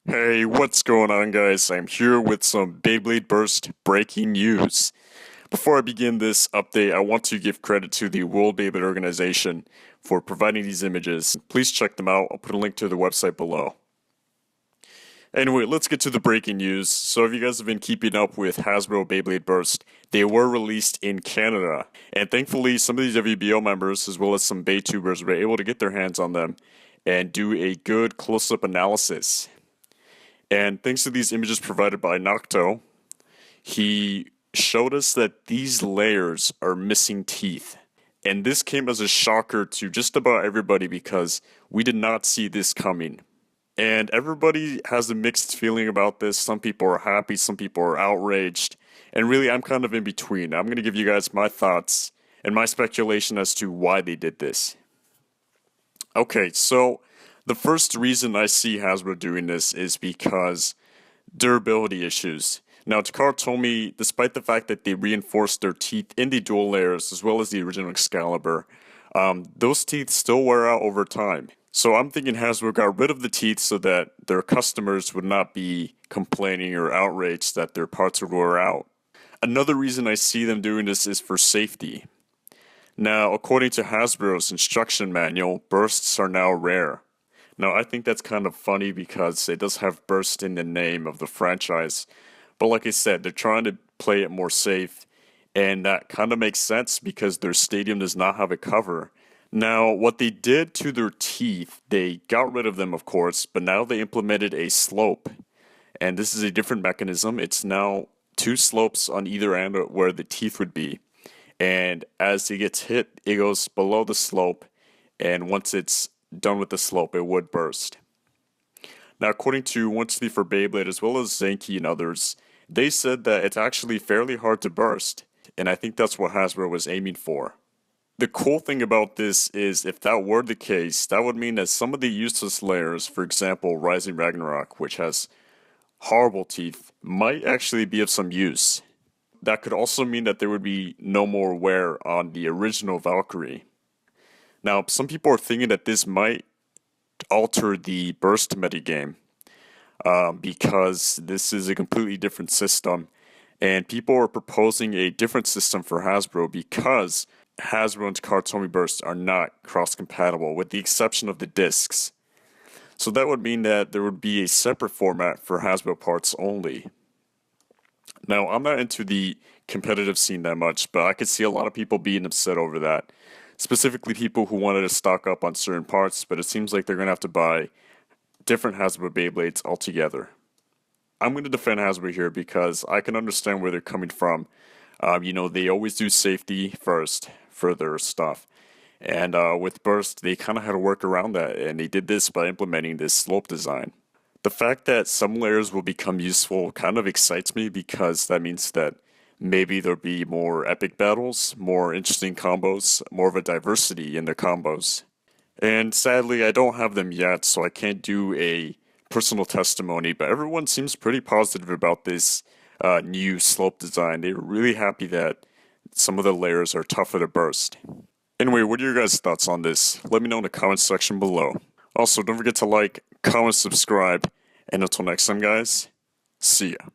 Hey, what's going on, guys? I'm here with some Beyblade Burst breaking news. Before I begin this update, I want to give credit to the World Beyblade Organization for providing these images. Please check them out. I'll put a link to the website below. Anyway, let's get to the breaking news. So if you guys have been keeping up with Hasbro Beyblade Burst, they were released in Canada. And thankfully, some of these WBO members, as well as some Baytubers, were able to get their hands on them and do a good close-up analysis. And thanks to these images provided by Nocto, he showed us that these layers are missing teeth. And this came as a shocker to just about everybody because we did not see this coming. And everybody has a mixed feeling about this. Some people are happy, some people are outraged. And really, I'm kind of in between. I'm going to give you guys my thoughts and my speculation as to why they did this. Okay, so the first reason I see Hasbro doing this is because durability issues. Now, Takara told me, despite the fact that they reinforced their teeth in the dual layers as well as the original Excalibur, those teeth still wear out over time. So I'm thinking Hasbro got rid of the teeth so that their customers would not be complaining or outraged that their parts would wear out. Another reason I see them doing this is for safety. Now, according to Hasbro's instruction manual, bursts are now rare. Now, I think that's kind of funny because it does have burst in the name of the franchise. But like I said, they're trying to play it more safe, and that kind of makes sense because their stadium does not have a cover. Now, what they did to their teeth, they got rid of them, of course, but now they implemented a slope. And this is a different mechanism. It's now two slopes on either end where the teeth would be. And as it gets hit, it goes below the slope, and once it's done with the slope, it would burst. Now, according to One Sleep for Beyblade, as well as Zenki and others, they said that it's actually fairly hard to burst, and I think that's what Hasbro was aiming for. The cool thing about this is, if that were the case, that would mean that some of the useless layers, for example, Rising Ragnarok, which has horrible teeth, might actually be of some use. That could also mean that there would be no more wear on the original Valkyrie. Now, some people are thinking that this might alter the burst metagame because this is a completely different system, and people are proposing a different system for Hasbro because Hasbro and Kartomi bursts are not cross-compatible, with the exception of the discs. So that would mean that there would be a separate format for Hasbro parts only. Now, I'm not into the competitive scene that much, but I could see a lot of people being upset over that. Specifically people who wanted to stock up on certain parts, but it seems like they're going to have to buy different Hasbro Beyblades altogether. I'm going to defend Hasbro here because I can understand where they're coming from. They always do safety first for their stuff. And with Burst, they kind of had to work around that, and they did this by implementing this slope design. The fact that some layers will become useful kind of excites me because that means that maybe there'll be more epic battles, more interesting combos, more of a diversity in the combos. And sadly, I don't have them yet, so I can't do a personal testimony, but everyone seems pretty positive about this new slope design. They're really happy that some of the layers are tougher to burst. Anyway, what are your guys' thoughts on this? Let me know in the comments section below. Also, don't forget to like, comment, subscribe, and until next time, guys, see ya.